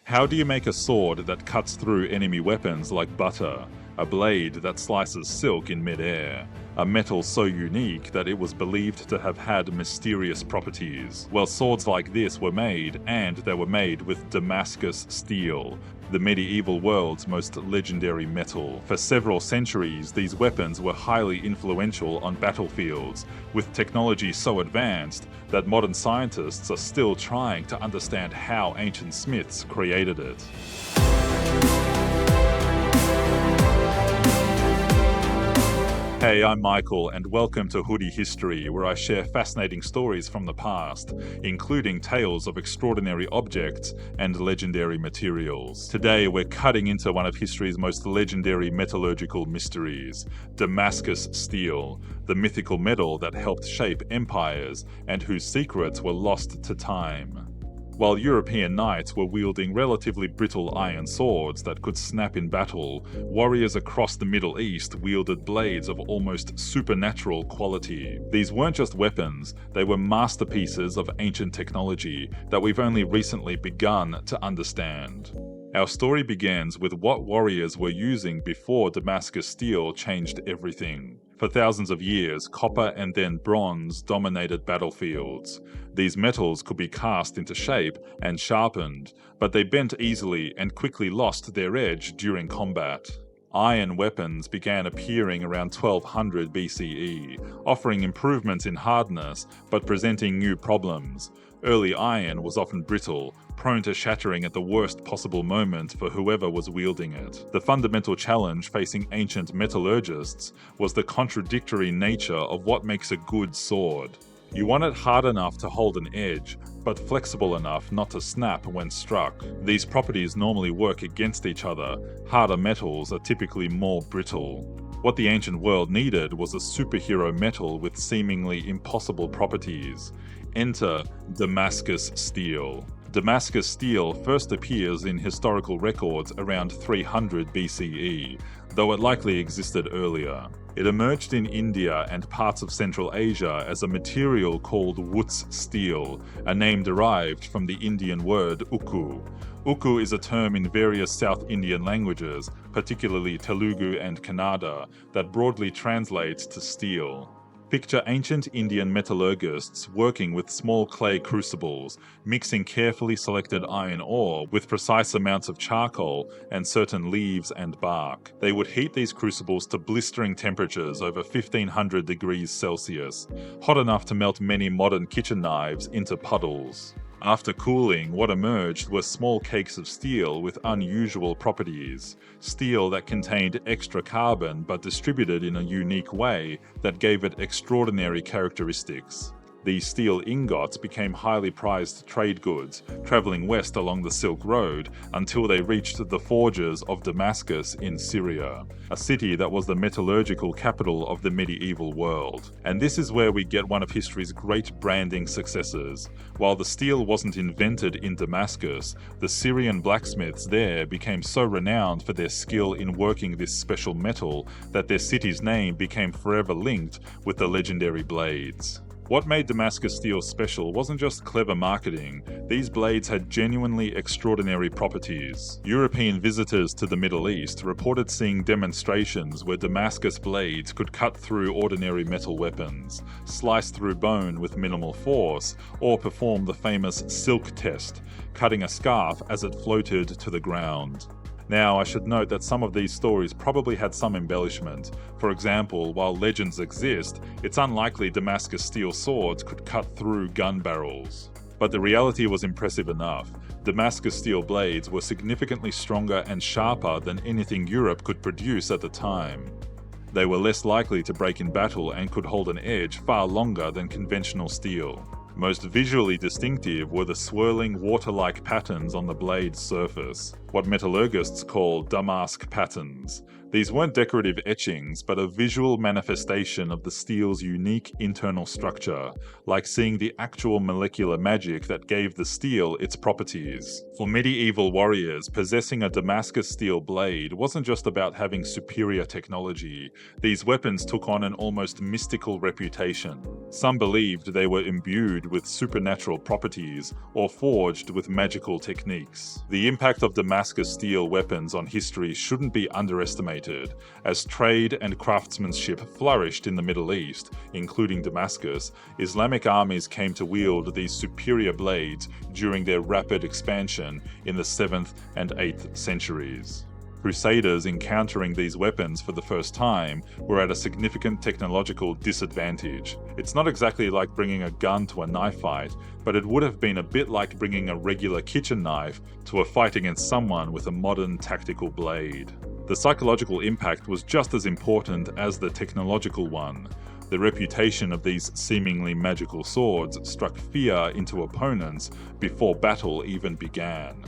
How do you make a sword that cuts through enemy weapons like butter? A blade that slices silk in mid-air? A metal so unique that it was believed to have had mysterious properties? Well, swords like this were made, and they were made with Damascus steel, the medieval world's most legendary metal. For several centuries, these weapons were highly influential on battlefields, with technology so advanced that modern scientists are still trying to understand how ancient smiths created it. Hey, I'm Michael, and welcome to Hoodie History, where I share fascinating stories from the past, including tales of extraordinary objects and legendary materials. Today, we're cutting into one of history's most legendary metallurgical mysteries, Damascus steel, the mythical metal that helped shape empires and whose secrets were lost to time. While European knights were wielding relatively brittle iron swords that could snap in battle, warriors across the Middle East wielded blades of almost supernatural quality. These weren't just weapons, they were masterpieces of ancient technology that we've only recently begun to understand. Our story begins with what warriors were using before Damascus steel changed everything. For thousands of years, copper and then bronze dominated battlefields. These metals could be cast into shape and sharpened, but they bent easily and quickly lost their edge during combat. Iron weapons began appearing around 1200 BCE, offering improvements in hardness but presenting new problems. Early iron was often brittle, prone to shattering at the worst possible moment for whoever was wielding it. The fundamental challenge facing ancient metallurgists was the contradictory nature of what makes a good sword. You want it hard enough to hold an edge, but flexible enough not to snap when struck. These properties normally work against each other. Harder metals are typically more brittle. What the ancient world needed was a superhero metal with seemingly impossible properties. Enter Damascus steel. Damascus steel first appears in historical records around 300 BCE, though it likely existed earlier. It emerged in India and parts of Central Asia as a material called Wootz steel, a name derived from the Indian word ukku. Ukku is a term in various South Indian languages, particularly Telugu and Kannada, that broadly translates to steel. Picture ancient Indian metallurgists working with small clay crucibles, mixing carefully selected iron ore with precise amounts of charcoal and certain leaves and bark. They would heat these crucibles to blistering temperatures over 1500 degrees Celsius, hot enough to melt many modern kitchen knives into puddles. After cooling, what emerged were small cakes of steel with unusual properties. Steel that contained extra carbon but distributed in a unique way that gave it extraordinary characteristics. These steel ingots became highly prized trade goods, traveling west along the Silk Road until they reached the forges of Damascus in Syria, a city that was the metallurgical capital of the medieval world. And this is where we get one of history's great branding successes. While the steel wasn't invented in Damascus, the Syrian blacksmiths there became so renowned for their skill in working this special metal that their city's name became forever linked with the legendary blades. What made Damascus steel special wasn't just clever marketing. These blades had genuinely extraordinary properties. European visitors to the Middle East reported seeing demonstrations where Damascus blades could cut through ordinary metal weapons, slice through bone with minimal force, or perform the famous silk test, cutting a scarf as it floated to the ground. Now, I should note that some of these stories probably had some embellishment. For example, while legends exist, it's unlikely Damascus steel swords could cut through gun barrels. But the reality was impressive enough. Damascus steel blades were significantly stronger and sharper than anything Europe could produce at the time. They were less likely to break in battle and could hold an edge far longer than conventional steel. Most visually distinctive were the swirling water-like patterns on the blade's surface, what metallurgists call damask patterns. These weren't decorative etchings, but a visual manifestation of the steel's unique internal structure, like seeing the actual molecular magic that gave the steel its properties. For medieval warriors, possessing a Damascus steel blade wasn't just about having superior technology. These weapons took on an almost mystical reputation. Some believed they were imbued imbued with supernatural properties or forged with magical techniques. The impact of Damascus steel weapons on history shouldn't be underestimated. As trade and craftsmanship flourished in the Middle East, including Damascus, Islamic armies came to wield these superior blades during their rapid expansion in the 7th and 8th centuries. Crusaders encountering these weapons for the first time were at a significant technological disadvantage. It's not exactly like bringing a gun to a knife fight, but it would have been a bit like bringing a regular kitchen knife to a fight against someone with a modern tactical blade. The psychological impact was just as important as the technological one. The reputation of these seemingly magical swords struck fear into opponents before battle even began.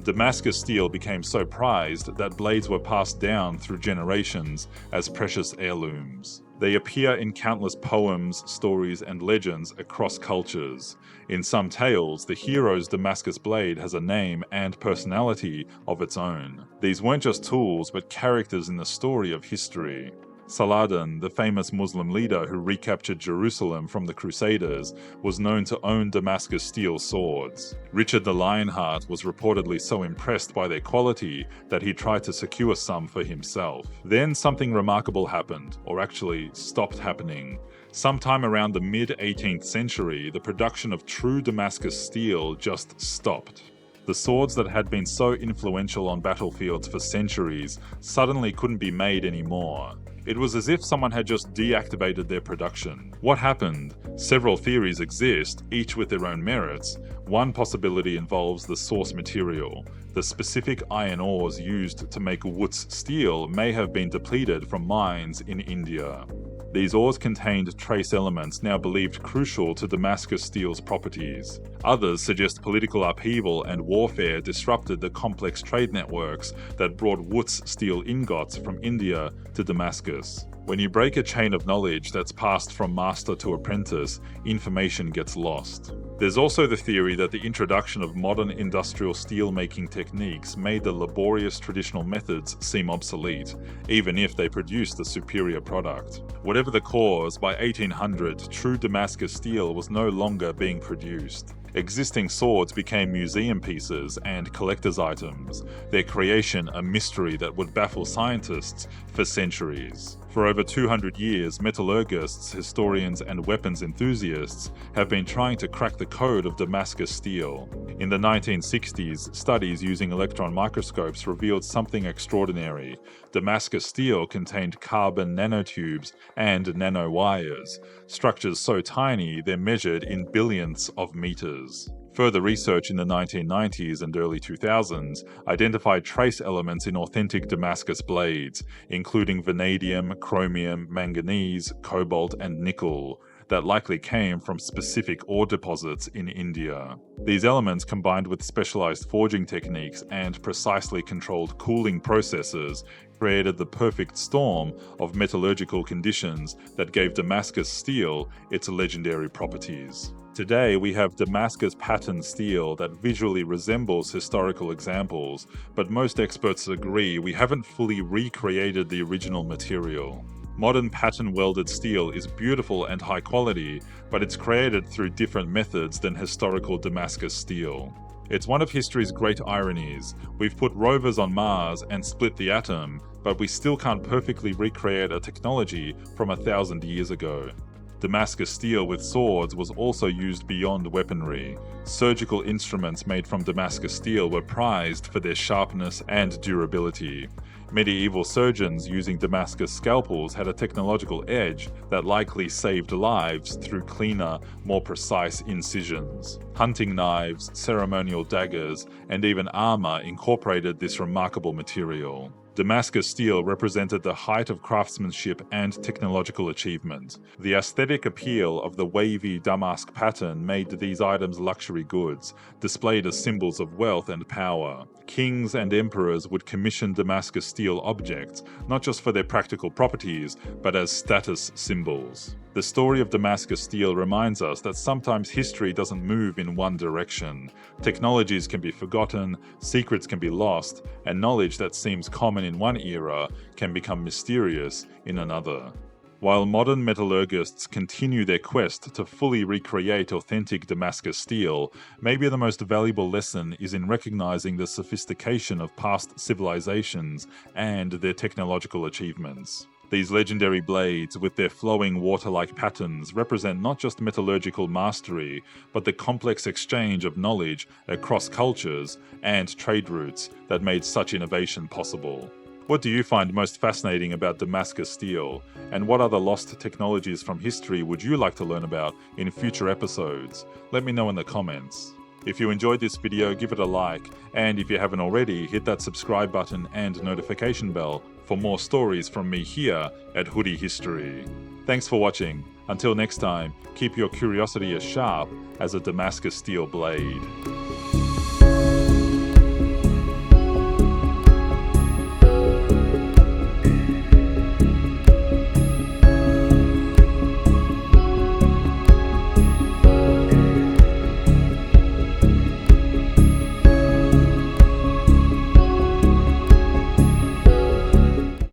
Damascus steel became so prized that blades were passed down through generations as precious heirlooms. They appear in countless poems, stories, and legends across cultures. In some tales, the hero's Damascus blade has a name and personality of its own. These weren't just tools, but characters in the story of history. Saladin, the famous Muslim leader who recaptured Jerusalem from the Crusaders, was known to own Damascus steel swords. Richard the Lionheart was reportedly so impressed by their quality that he tried to secure some for himself. Then something remarkable happened, or actually stopped happening. Sometime around the mid-18th century, the production of true Damascus steel just stopped. The swords that had been so influential on battlefields for centuries suddenly couldn't be made anymore. It was as if someone had just deactivated their production. What happened? Several theories exist, each with their own merits. One possibility involves the source material. The specific iron ores used to make Wootz steel may have been depleted from mines in India. These ores contained trace elements now believed crucial to Damascus steel's properties. Others suggest political upheaval and warfare disrupted the complex trade networks that brought Wootz steel ingots from India to Damascus. When you break a chain of knowledge that's passed from master to apprentice, information gets lost. There's also the theory that the introduction of modern industrial steel-making techniques made the laborious traditional methods seem obsolete, even if they produced a superior product. Whatever the cause, by 1800, true Damascus steel was no longer being produced. Existing swords became museum pieces and collector's items, their creation a mystery that would baffle scientists for centuries. For over 200 years, metallurgists, historians, and weapons enthusiasts have been trying to crack the code of Damascus steel. In the 1960s, studies using electron microscopes revealed something extraordinary. Damascus steel contained carbon nanotubes and nanowires, structures so tiny they're measured in billionths of meters. Further research in the 1990s and early 2000s identified trace elements in authentic Damascus blades, including vanadium, chromium, manganese, cobalt, and nickel, that likely came from specific ore deposits in India. These elements, combined with specialized forging techniques and precisely controlled cooling processes, created the perfect storm of metallurgical conditions that gave Damascus steel its legendary properties. Today, we have Damascus pattern steel that visually resembles historical examples, but most experts agree we haven't fully recreated the original material. Modern pattern-welded steel is beautiful and high quality, but it's created through different methods than historical Damascus steel. It's one of history's great ironies. We've put rovers on Mars and split the atom, but we still can't perfectly recreate a technology from 1,000 years ago. Damascus steel with swords was also used beyond weaponry. Surgical instruments made from Damascus steel were prized for their sharpness and durability. Medieval surgeons using Damascus scalpels had a technological edge that likely saved lives through cleaner, more precise incisions. Hunting knives, ceremonial daggers, and even armor incorporated this remarkable material. Damascus steel represented the height of craftsmanship and technological achievement. The aesthetic appeal of the wavy damask pattern made these items luxury goods, displayed as symbols of wealth and power. Kings and emperors would commission Damascus steel objects, not just for their practical properties, but as status symbols. The story of Damascus steel reminds us that sometimes history doesn't move in one direction. Technologies can be forgotten, secrets can be lost, and knowledge that seems common in one era can become mysterious in another. While modern metallurgists continue their quest to fully recreate authentic Damascus steel, maybe the most valuable lesson is in recognizing the sophistication of past civilizations and their technological achievements. These legendary blades, with their flowing water-like patterns, represent not just metallurgical mastery, but the complex exchange of knowledge across cultures and trade routes that made such innovation possible. What do you find most fascinating about Damascus steel? And what other lost technologies from history would you like to learn about in future episodes? Let me know in the comments. If you enjoyed this video, give it a like, and if you haven't already, hit that subscribe button and notification bell for more stories from me here at Hoodie History. Thanks for watching. Until next time, keep your curiosity as sharp as a Damascus steel blade.